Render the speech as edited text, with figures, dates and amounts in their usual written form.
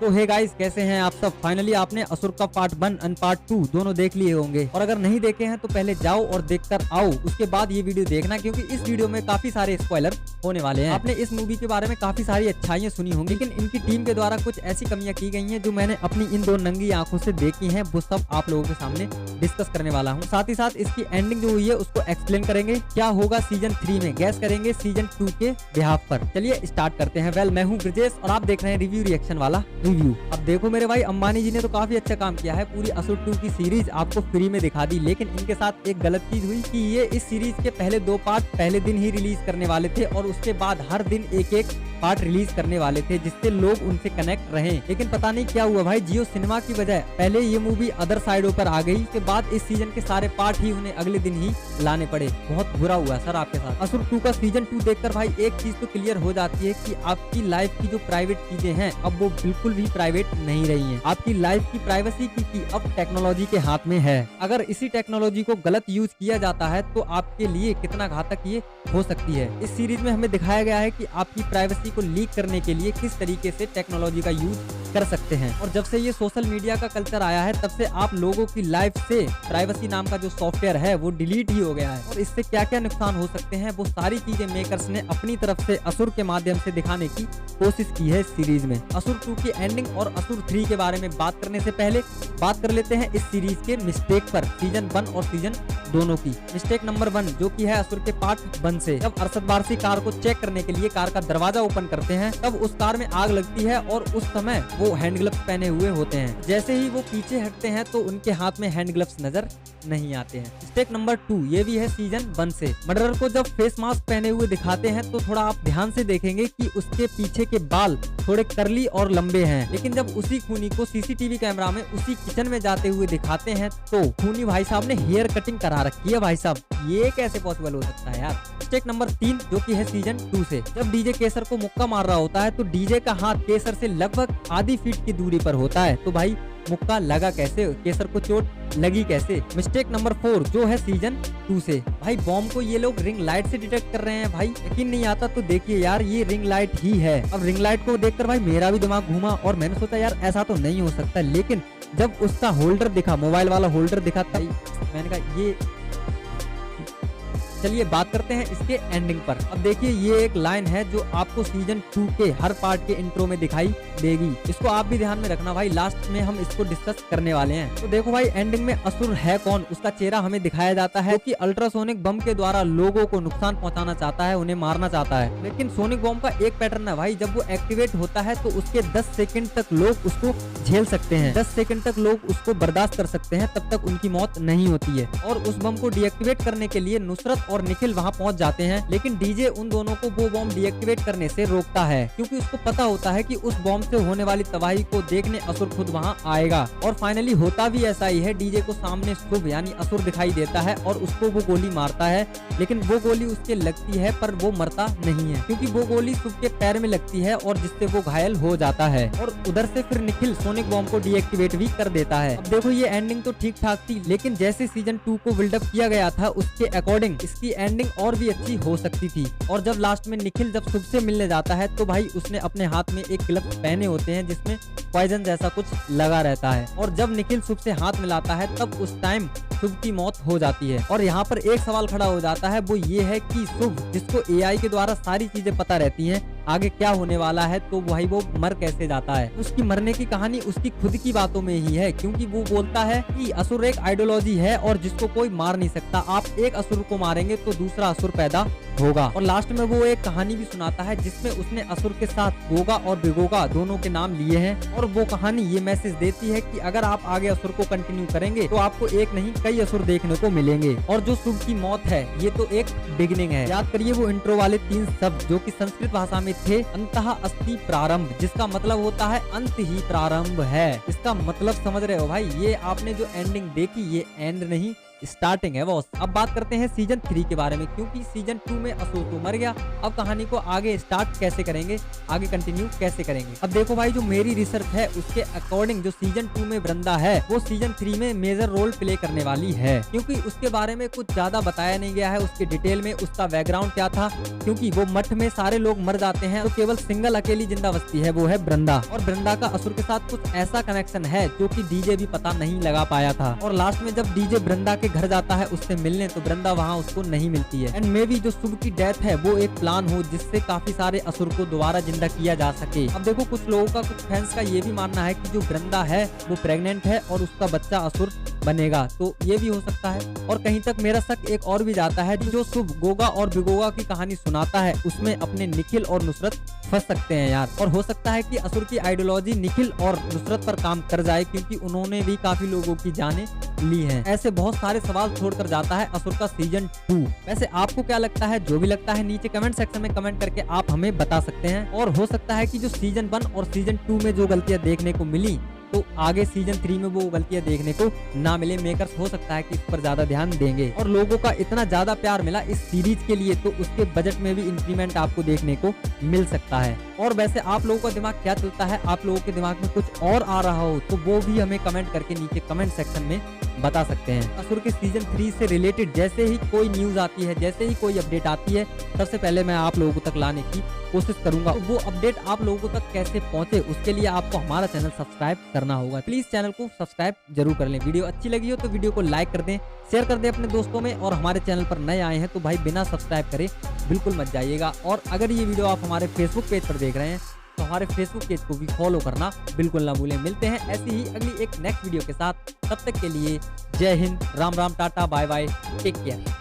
तो hey guys, कैसे हैं आप सब। फाइनली आपने असुर का पार्ट 1 एंड पार्ट 2 दोनों देख लिए होंगे, और अगर नहीं देखे हैं तो पहले जाओ और देखकर आओ, उसके बाद ये वीडियो देखना, क्योंकि इस वीडियो में काफी सारे स्पॉइलर होने वाले हैं। आपने इस मूवी के बारे में काफी सारी अच्छाइयां सुनी होंगी, लेकिन इनकी टीम के द्वारा कुछ ऐसी कमियां की गई हैं जो मैंने अपनी इन दो नंगी आंखों से देखी हैं, वो सब आप लोगों के सामने डिस्कस करने वाला हूँ। साथ ही साथ इसकी एंडिंग जो हुई है उसको एक्सप्लेन करेंगे, क्या होगा सीजन 3 में, गैस करेंगे सीजन 2 के बिहाफ पर। चलिए स्टार्ट करते हैं। वेल, मैं हूँ ब्रजेश और आप देख रहे हैं रिव्यू रिएक्शन वाला रिव्यू। अब देखो मेरे भाई, अंबानी जी ने तो काफी अच्छा काम किया है, पूरी असुर 2 की सीरीज आपको फ्री में दिखा दी, लेकिन इनके साथ एक गलत चीज हुई कि ये इस सीरीज के पहले 2 पार्ट पहले दिन ही रिलीज करने वाले थे और उसके बाद हर दिन एक एक पार्ट रिलीज करने वाले थे, जिससे लोग उनसे कनेक्ट रहे। लेकिन पता नहीं क्या हुआ भाई, जियो सिनेमा की बजाय पहले ये मूवी अदर साइडों पर आ गई, के बाद इस सीजन के सारे पार्ट ही उन्हें अगले दिन ही लाने पड़े। बहुत बुरा हुआ सर आपके साथ। असुर 2 का सीजन 2 देखकर भाई एक चीज तो क्लियर हो जाती है कि आपकी लाइफ की जो प्राइवेट चीजें हैं अब वो बिल्कुल भी प्राइवेट नहीं रही हैं। आपकी लाइफ की प्राइवेसी की अब टेक्नोलॉजी के हाथ में है। अगर इसी टेक्नोलॉजी को गलत यूज किया जाता है तो आपके लिए कितना घातक ये हो सकती है। इस सीरीज में हमें दिखाया गया है कि आपकी प्राइवेसी को लीक करने के लिए किस तरीके से टेक्नोलॉजी का यूज कर सकते हैं। और जब से ये सोशल मीडिया का कल्चर आया है तब से आप लोगों की लाइफ से प्राइवेसी नाम का जो सॉफ्टवेयर है वो डिलीट ही हो गया है, और इससे क्या क्या नुकसान हो सकते हैं वो सारी चीजें मेकर्स ने अपनी तरफ से असुर के माध्यम से दिखाने की कोशिश की है इस सीरीज में। असुर 2 की एंडिंग और असुर 3 के बारे में बात करने से पहले बात कर लेते हैं इस सीरीज के मिस्टेक पर, सीजन 1 और सीजन दोनों की। मिस्टेक नंबर 1 जो की है असुर के पार्ट 1 से। जब अरशद वारसी कार को चेक करने के लिए कार का दरवाजा ओपन करते हैं तब उस कार में आग लगती है, और उस समय वो हैंड ग्लव्स पहने हुए होते हैं। जैसे ही वो पीछे हटते हैं तो उनके हाथ में हैंड ग्लव्स नजर नहीं आते हैं। मिस्टेक नंबर 2 ये भी है सीजन 1 से। मर्डरर को जब फेस मास्क पहने हुए दिखाते हैं तो थोड़ा आप ध्यान से देखेंगे कि उसके पीछे के बाल थोड़े कर्ली और लंबे हैं, लेकिन जब उसी खूनी को सीसीटीवी कैमरा में उसी किचन में जाते हुए दिखाते हैं तो खूनी भाई साहब ने हेयर कटिंग करा रखी है। भाई साहब, ये कैसे पॉसिबल हो सकता है यार। मिस्टेक नंबर 3 जो की है सीजन 2 से। जब डीजे केसर को मुक्का मार रहा होता है तो डीजे का हाथ केसर से लगभग आधी फीट की दूरी पर होता है, तो भाई मुक्का लगा कैसे, केसर को चोट लगी कैसे। मिस्टेक नंबर 4 जो है सीजन 2 से। भाई बॉम्ब को ये लोग रिंग लाइट से डिटेक्ट कर रहे हैं। भाई यकीन नहीं आता तो देखिए यार, ये रिंग लाइट ही है। अब रिंग लाइट को देखकर भाई मेरा भी दिमाग घूमा और मैंने सोचा यार ऐसा तो नहीं हो सकता, लेकिन जब उसका होल्डर दिखा, मोबाइल वाला होल्डर दिखा, तब मैंने कहा ये। चलिए बात करते हैं इसके एंडिंग पर। अब देखिए ये एक लाइन है जो आपको सीजन 2 के हर पार्ट के इंट्रो में दिखाई देगी, इसको आप भी ध्यान में रखना भाई, लास्ट में हम इसको डिस्कस करने वाले हैं। तो देखो भाई, एंडिंग में असुर है कौन, उसका चेहरा हमें दिखाया जाता है कि अल्ट्रासोनिक बम के द्वारा लोगों को नुकसान पहुंचाना चाहता है, उन्हें मारना चाहता है। लेकिन सोनिक बम का एक पैटर्न है भाई, जब वो एक्टिवेट होता है तो उसके 10 सेकंड तक लोग उसको झेल सकते हैं, 10 सेकंड तक लोग उसको बर्दाश्त कर सकते हैं, तब तक उनकी मौत नहीं होती है। और उस बम को डीएक्टिवेट करने के लिए नुसरत और निखिल वहां पहुंच जाते हैं, लेकिन डीजे उन दोनों को वो बॉम्ब डीएक्टिवेट करने से रोकता है, क्योंकि उसको पता होता है कि उस बॉम्ब से होने वाली तबाही को देखने असुर खुद वहां आएगा। और फाइनली होता भी ऐसा ही है, डीजे को सामने शुभ यानी असुर दिखाई देता है और उसको वो गोली मारता है, लेकिन वो गोली उसके लगती है पर वो मरता नहीं है, क्योंकि वो गोली शुभ के पैर में लगती है और जिससे वो घायल हो जाता है। और उधर से फिर निखिल सोनिक बॉम्ब को डीएक्टिवेट भी कर देता है। अब देखो ये एंडिंग तो ठीक ठाक थी, लेकिन जैसे सीजन 2 को बिल्डअप किया गया था उसके अकॉर्डिंग इसकी एंडिंग और भी अच्छी हो सकती थी। और जब लास्ट में निखिल जब शुभ से मिलने जाता है तो भाई उसने अपने हाथ में एक ग्लव्स पहने होते हैं जिसमें पॉइजन जैसा कुछ लगा रहता है, और जब निखिल शुभ से हाथ मिलाता है तब उस टाइम शुभ की मौत हो जाती है। और यहाँ पर एक सवाल खड़ा हो जाता है, वो ये है कि शुभ जिसको एआई के द्वारा सारी चीजें पता रहती हैं आगे क्या होने वाला है, तो भाई वो मर कैसे जाता है। उसकी मरने की कहानी उसकी खुद की बातों में ही है, क्योंकि वो बोलता है कि असुर एक आइडियोलॉजी है और जिसको कोई मार नहीं सकता, आप एक असुर को मारेंगे तो दूसरा असुर पैदा होगा। और लास्ट में वो एक कहानी भी सुनाता है जिसमें उसने असुर के साथ गोगा और बिगोगा दोनों के नाम लिए हैं, और वो कहानी ये मैसेज देती है कि अगर आप आगे असुर को कंटिन्यू करेंगे तो आपको एक नहीं कई असुर देखने को मिलेंगे। और जो शुभ की मौत है ये तो एक बिगिनिंग है। याद करिए वो इंट्रो वाले 3 शब्द जो कि संस्कृत भाषा में थे, अंतः अस्ति प्रारंभ, जिसका मतलब होता है अंत ही प्रारंभ है। इसका मतलब समझ रहे हो भाई, ये आपने जो एंडिंग देखी ये एंड नहीं स्टार्टिंग है बॉस। अब बात करते हैं सीजन 3 के बारे में, क्योंकि सीजन 2 में असुर तो मर गया। अब कहानी को आगे स्टार्ट कैसे करेंगे, आगे कंटिन्यू कैसे करेंगे। अब देखो भाई, जो मेरी रिसर्च है उसके अकॉर्डिंग जो सीजन 2 में वृंदा है वो सीजन 3 में मेजर रोल प्ले करने वाली है, क्योंकि उसके बारे में कुछ ज्यादा बताया नहीं गया है। उसके डिटेल में उसका बैकग्राउंड क्या था, क्योंकि वो मठ में सारे लोग मर जाते हैं तो केवल सिंगल अकेली जिंदा बचती है, वो है वृंदा। और वृंदा का असुर के साथ कुछ ऐसा कनेक्शन है जो कि डीजे भी पता नहीं लगा पाया था। और लास्ट में जब डीजे वृंदा के घर जाता है उससे मिलने, तो वृंदा वहाँ उसको नहीं मिलती है। एंड मे बी जो शुभ की डेथ है वो एक प्लान हो जिससे काफी सारे असुर को दोबारा जिंदा किया जा सके। अब देखो, कुछ लोगों का, कुछ फैंस का ये भी मानना है कि जो वृंदा है वो प्रेग्नेंट है और उसका बच्चा असुर बनेगा, तो ये भी हो सकता है। और कहीं तक मेरा शक एक और भी जाता है, जो शुभ गोगा और बिगोगा की कहानी सुनाता है उसमें अपने निखिल और नुसरत फंस सकते हैं यार। और हो सकता है कि असुर की आइडियोलॉजी निखिल और नुसरत पर काम कर जाए, क्योंकि उन्होंने भी काफी लोगों की जानें ली हैं। ऐसे बहुत सारे सवाल छोड़कर जाता है असुर का सीजन 2। वैसे आपको क्या लगता है? जो भी लगता है नीचे कमेंट सेक्शन में कमेंट करके आप हमें बता सकते हैं। और हो सकता है कि जो सीजन 1 और सीजन 2 में जो गलतियां देखने को मिली, तो आगे सीजन 3 में वो गलतियां देखने को ना मिले। मेकर्स हो सकता है कि इस पर ज्यादा ध्यान देंगे। और लोगों का इतना ज्यादा प्यार मिला इस सीरीज के लिए, तो उसके बजट में भी इंक्रीमेंट आपको देखने को मिल सकता है। और वैसे आप लोगों का दिमाग क्या चलता है? आप लोगों के दिमाग में कुछ और आ रहा हो तो वो भी हमें कमेंट करके नीचे कमेंट सेक्शन में बता सकते हैं। असुर के सीजन 3 से रिलेटेड जैसे ही कोई न्यूज आती है, जैसे ही कोई अपडेट आती है, सबसे पहले मैं आप लोगों तक लाने की कोशिश करूंगा। तो वो अपडेट आप लोगों तक कैसे पहुंचे, उसके लिए आपको हमारा चैनल सब्सक्राइब करना होगा। प्लीज चैनल को सब्सक्राइब जरूर कर लें। वीडियो अच्छी लगी हो तो वीडियो को लाइक कर दें, शेयर कर दें अपने दोस्तों में। और हमारे चैनल पर नए आए हैं तो भाई बिना सब्सक्राइब करे बिल्कुल मत जाइएगा। और अगर ये वीडियो आप हमारे फेसबुक पेज पर देख रहे हैं तो हमारे फेसबुक पेज को भी फॉलो करना बिल्कुल ना भूलें। मिलते हैं ऐसी ही अगली एक नेक्स्ट वीडियो के साथ। तब तक के लिए जय Hind, Ram Ram, tata, bye bye, take care.